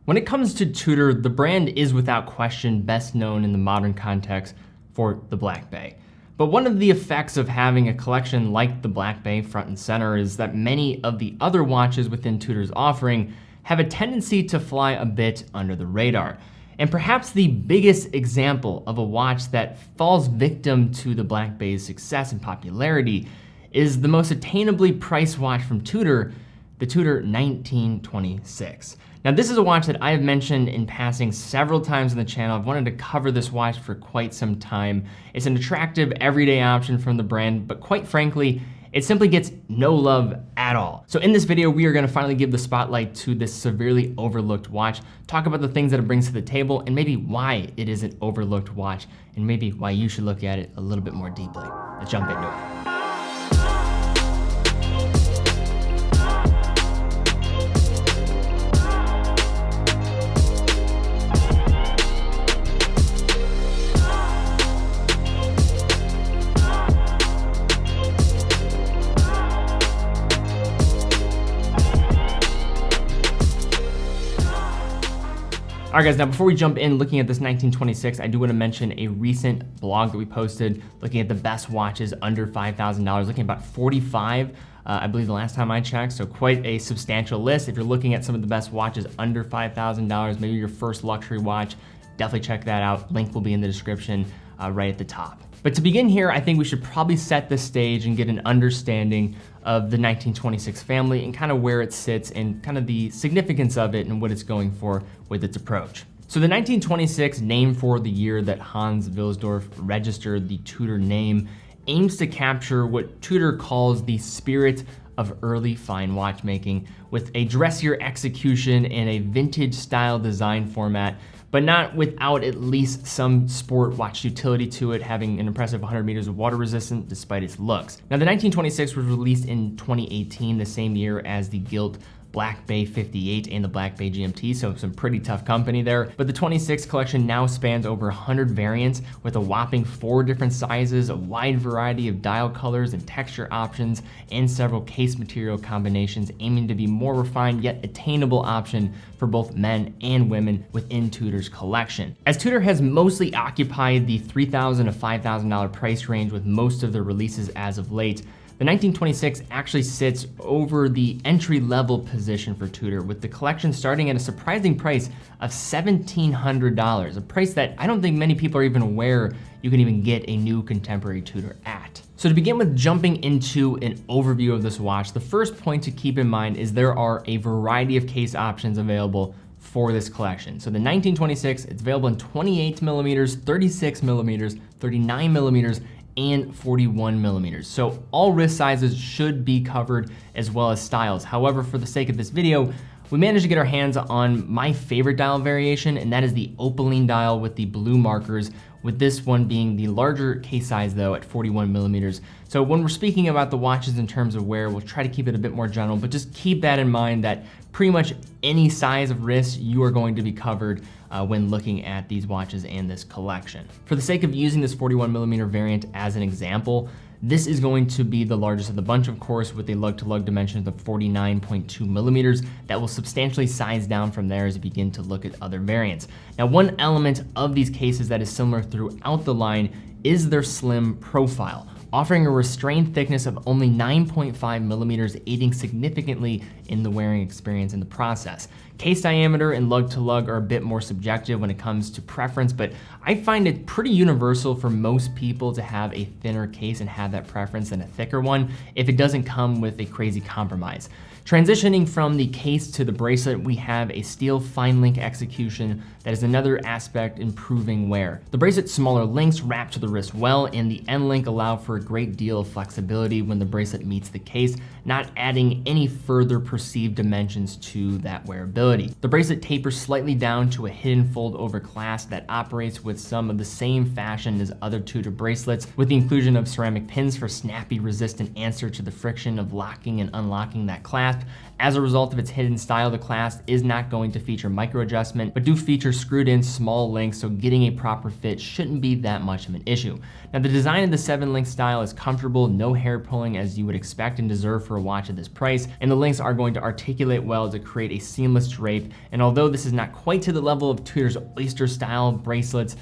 When it comes to Tudor, the brand is without question best known in the modern context for the Black Bay. But one of the effects of having a collection like the Black Bay front and center is that many of the other watches within Tudor's offering have a tendency to fly a bit under the radar. And perhaps the biggest example of a watch that falls victim to the Black Bay's success and popularity is the most attainably priced watch from Tudor, the Tudor 1926. Now, this is a watch that I have mentioned in passing several times on the channel. I've wanted to cover this watch for quite some time. It's an attractive everyday option from the brand, but quite frankly, it simply gets no love at all. So in this video, we are gonna finally give the spotlight to this severely overlooked watch, talk about the things that it brings to the table, and maybe why it is an overlooked watch, and maybe why you should look at it a little bit more deeply. Let's jump into it. All right guys, now before we jump in looking at this 1926, I do want to mention a recent blog that we posted looking at the best watches under $5,000, looking at about 45, I believe the last time I checked, so quite a substantial list. If you're looking at some of the best watches under $5,000, maybe your first luxury watch, definitely check that out. Link will be in the description right at the top. But to begin here, I think we should probably set the stage and get an understanding of the 1926 family and kind of where it sits and kind of the significance of it and what it's going for with its approach. So the 1926, named for the year that Hans Wilsdorf registered the Tudor name, aims to capture what Tudor calls the spirit of early fine watchmaking with a dressier execution and a vintage style design format, but not without at least some sport watch utility to it, having an impressive 100 meters of water resistance despite its looks. Now the 1926 was released in 2018, the same year as the gilt Black Bay 58 and the Black Bay GMT, so some pretty tough company there. But the 26 collection now spans over 100 variants with a whopping 4 different sizes, a wide variety of dial colors and texture options, and several case material combinations aiming to be more refined yet attainable option for both men and women within Tudor's collection. As Tudor has mostly occupied the $3,000 to $5,000 price range with most of their releases as of late, the 1926 actually sits over the entry-level position for Tudor, with the collection starting at a surprising price of $1,700, a price that I don't think many people are even aware you can even get a new contemporary Tudor at. So to begin with jumping into an overview of this watch, the first point to keep in mind is there are a variety of case options available for this collection. So the 1926, it's available in 28 millimeters, 36 millimeters, 39 millimeters, and 41 millimeters. So all wrist sizes should be covered as well as styles. However, for the sake of this video, we managed to get our hands on my favorite dial variation, and that is the opaline dial with the blue markers, with this one being the larger case size though at 41 millimeters. So when we're speaking about the watches in terms of wear, we'll try to keep it a bit more general, but just keep that in mind that pretty much any size of wrist, you are going to be covered when looking at these watches and this collection. For the sake of using this 41 millimeter variant as an example, this is going to be the largest of the bunch, of course, with a lug-to-lug dimensions of 49.2 millimeters that will substantially size down from there as you begin to look at other variants. Now, one element of these cases that is similar throughout the line is their slim profile, offering a restrained thickness of only 9.5 millimeters, aiding significantly in the wearing experience in the process. Case diameter and lug-to-lug are a bit more subjective when it comes to preference, but I find it pretty universal for most people to have a thinner case and have that preference than a thicker one if it doesn't come with a crazy compromise. Transitioning from the case to the bracelet, we have a steel fine link execution that is another aspect improving wear. The bracelet's smaller links wrap to the wrist well, and the end link allow for a great deal of flexibility when the bracelet meets the case, not adding any further perceived dimensions to that wearability. The bracelet tapers slightly down to a hidden fold over clasp that operates with some of the same fashion as other Tudor bracelets, with the inclusion of ceramic pins for snappy resistant answer to the friction of locking and unlocking that clasp. As a result of its hidden style, the clasp is not going to feature micro adjustment, but do feature screwed in small links, so getting a proper fit shouldn't be that much of an issue. Now, the design of the 7-link style style is comfortable, no hair pulling as you would expect and deserve for a watch at this price, and the links are going to articulate well to create a seamless drape. And although this is not quite to the level of Tudor's oyster style bracelets,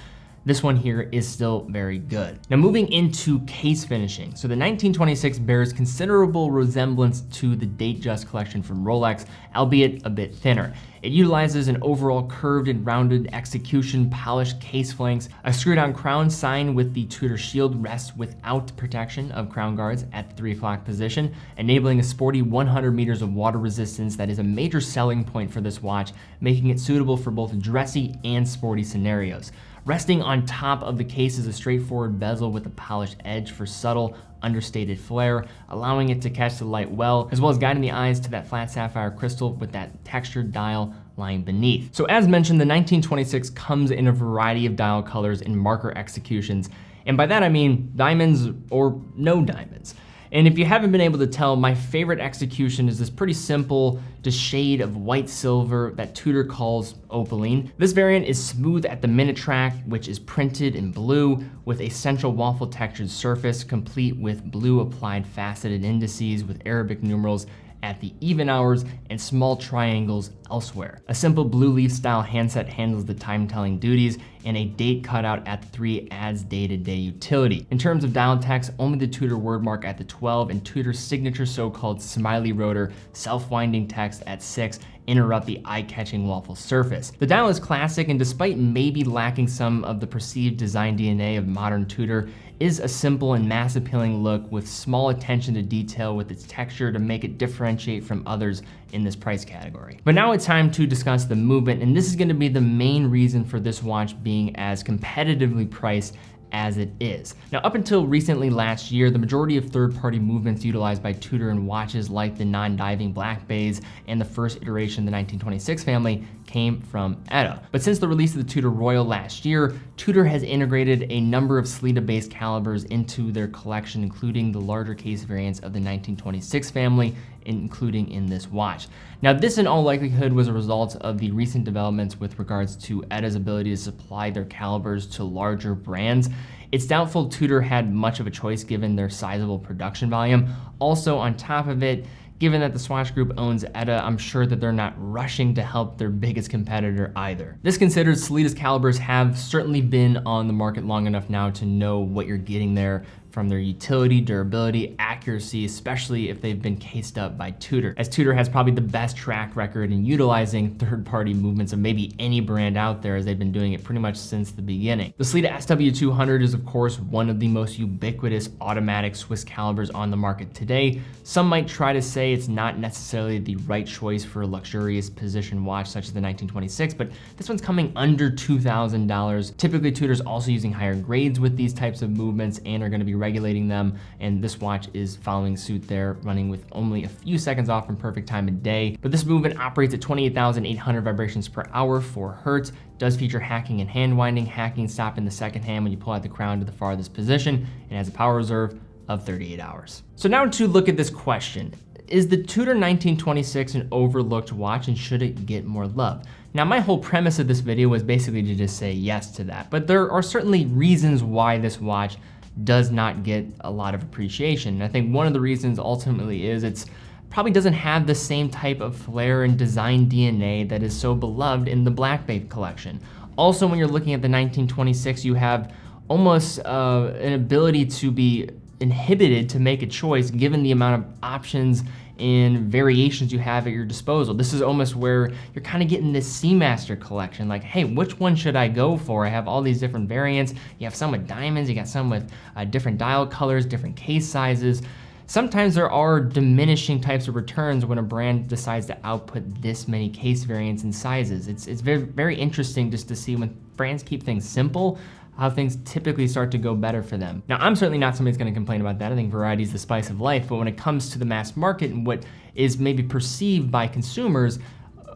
this one here is still very good. Now moving into case finishing. So the 1926 bears considerable resemblance to the Datejust collection from Rolex, albeit a bit thinner. It utilizes an overall curved and rounded execution, polished case flanks. A screw-down crown sign with the Tudor shield rests without protection of crown guards at the 3 o'clock position, enabling a sporty 100 meters of water resistance that is a major selling point for this watch, making it suitable for both dressy and sporty scenarios. Resting on top of the case is a straightforward bezel with a polished edge for subtle, understated flair, allowing it to catch the light well, as well as guiding the eyes to that flat sapphire crystal with that textured dial lying beneath. So as mentioned, the 1926 comes in a variety of dial colors and marker executions, and by that I mean diamonds or no diamonds. And if you haven't been able to tell, my favorite execution is this pretty simple, just shade of white silver that Tudor calls opaline. This variant is smooth at the minute track, which is printed in blue with a central waffle textured surface, complete with blue applied faceted indices with Arabic numerals at the even hours and small triangles elsewhere. A simple blue leaf style handset handles the time telling duties, and a date cutout at the 3 adds day-to-day utility. In terms of dial text, only the Tudor word mark at the 12 and Tudor's signature so-called smiley rotor self-winding text at 6 interrupt the eye-catching waffle surface. The dial is classic, and despite maybe lacking some of the perceived design DNA of modern Tudor, is a simple and mass appealing look with small attention to detail with its texture to make it differentiate from others in this price category. But now it's time to discuss the movement, and this is going to be the main reason for this watch being as competitively priced as it is. Now, up until recently last year, the majority of third-party movements utilized by Tudor in watches like the non-diving Black Bays and the first iteration of the 1926 family came from Etta. But since the release of the Tudor Royal last year, Tudor has integrated a number of Sellita-based calibers into their collection, including the larger case variants of the 1926 family, including in this watch. Now, this in all likelihood was a result of the recent developments with regards to Etta's ability to supply their calibers to larger brands. It's doubtful Tudor had much of a choice given their sizable production volume. Also, on top of it, given that the Swatch Group owns Etta, I'm sure that they're not rushing to help their biggest competitor either. This considered, Sellita's calibers have certainly been on the market long enough now to know what you're getting there from their utility, durability, accuracy, especially if they've been cased up by Tudor, as Tudor has probably the best track record in utilizing third-party movements of maybe any brand out there, as they've been doing it pretty much since the beginning. The Sellita SW200 is of course one of the most ubiquitous automatic Swiss calibers on the market today. Some might try to say it's not necessarily the right choice for a luxurious position watch such as the 1926, but this one's coming under $2,000. Typically Tudor's also using higher grades with these types of movements and are going to be regulating them, and this watch is following suit there, running with only a few seconds off from perfect time of day. But this movement operates at 28,800 vibrations per hour, 4 hertz, does feature hacking and hand winding. Hacking stop in the second hand when you pull out the crown to the farthest position, and has a power reserve of 38 hours. So now to look at this question. Is the Tudor 1926 an overlooked watch, and should it get more love? Now, my whole premise of this video was basically to just say yes to that, but there are certainly reasons why this watch does not get a lot of appreciation. And I think one of the reasons ultimately is it's probably doesn't have the same type of flair and design DNA that is so beloved in the Black Bay collection. Also, when you're looking at the 1926, you have almost an ability to be inhibited to make a choice given the amount of options and variations you have at your disposal. This is almost where you're kind of getting this Seamaster collection, like, hey, which one should I go for? I have all these different variants. You have some with diamonds, you got some with different dial colors, different case sizes. Sometimes there are diminishing types of returns when a brand decides to output this many case variants and sizes. It's very, very interesting just to see when brands keep things simple, how things typically start to go better for them. Now, I'm certainly not somebody who's gonna complain about that. I think variety is the spice of life, but when it comes to the mass market and what is maybe perceived by consumers,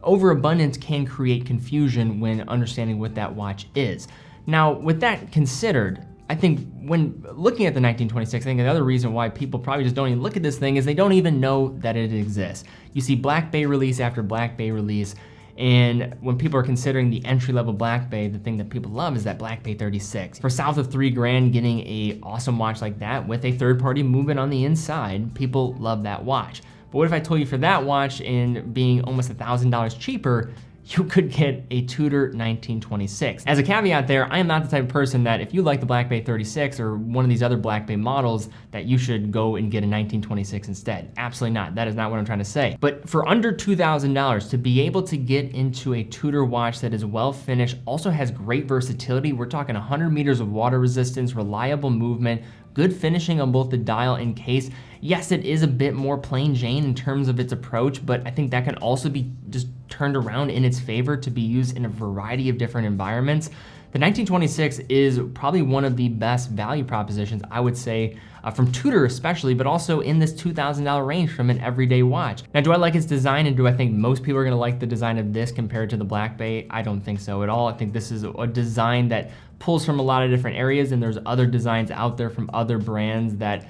overabundance can create confusion when understanding what that watch is. Now, with that considered, I think when looking at the 1926, I think the other reason why people probably just don't even look at this thing is they don't even know that it exists. You see Black Bay release after Black Bay release, And when people are considering the entry-level Black Bay, the thing that people love is that Black Bay 36. For south of $3,000, getting a awesome watch like that with a third-party movement on the inside, people love that watch. But what if I told you for that watch, and being almost $1,000 cheaper, you could get a Tudor 1926. As a caveat there, I am not the type of person that if you like the Black Bay 36 or one of these other Black Bay models, that you should go and get a 1926 instead. Absolutely not. That is not what I'm trying to say. But for under $2,000, to be able to get into a Tudor watch that is well finished, also has great versatility. We're talking 100 meters of water resistance, reliable movement, good finishing on both the dial and case. Yes, it is a bit more plain Jane in terms of its approach, but I think that can also be just turned around in its favor to be used in a variety of different environments. The 1926 is probably one of the best value propositions, I would say, from Tudor especially, but also in this $2,000 range from an everyday watch. Now, do I like its design, and do I think most people are gonna like the design of this compared to the Black Bay? I don't think so at all. I think this is a design that pulls from a lot of different areas, and there's other designs out there from other brands that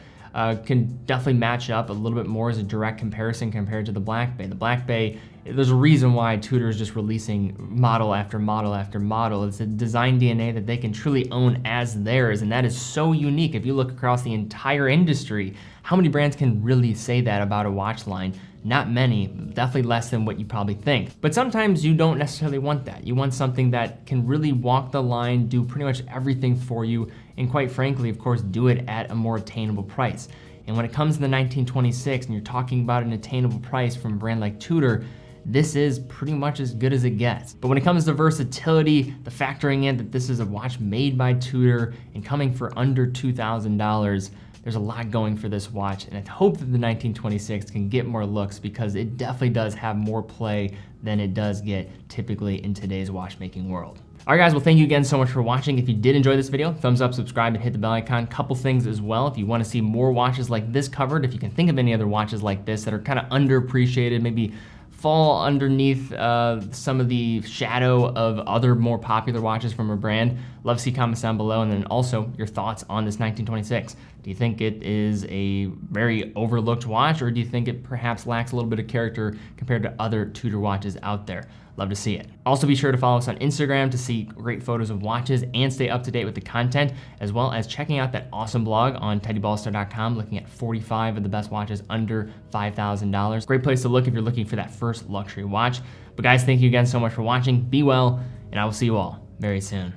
can definitely match up a little bit more as a direct comparison compared to the Black Bay. The Black Bay, there's a reason why Tudor is just releasing model after model after model. It's a design DNA that they can truly own as theirs, and that is so unique. If you look across the entire industry, how many brands can really say that about a watch line? Not many, definitely less than what you probably think. But sometimes you don't necessarily want that. You want something that can really walk the line, do pretty much everything for you, and quite frankly, of course, do it at a more attainable price. And when it comes to the 1926, and you're talking about an attainable price from a brand like Tudor, this is pretty much as good as it gets. But when it comes to versatility, the factoring in that this is a watch made by Tudor and coming for under $2,000, there's a lot going for this watch, and I hope that the 1926 can get more looks, because it definitely does have more play than it does get typically in today's watchmaking world. All right, guys, well, thank you again so much for watching. If you did enjoy this video, thumbs up, subscribe, and hit the bell icon. Couple things as well. If you want to see more watches like this covered, if you can think of any other watches like this that are kind of underappreciated, maybe fall underneath some of the shadow of other more popular watches from a brand, love to see comments down below. And then also your thoughts on this 1926. Do you think it is a very overlooked watch, or do you think it perhaps lacks a little bit of character compared to other Tudor watches out there? Love to see it. Also, be sure to follow us on Instagram to see great photos of watches and stay up to date with the content, as well as checking out that awesome blog on teddybaldassarre.com, looking at 45 of the best watches under $5,000. Great place to look if you're looking for that first luxury watch. But guys, thank you again so much for watching. Be well, and I will see you all very soon.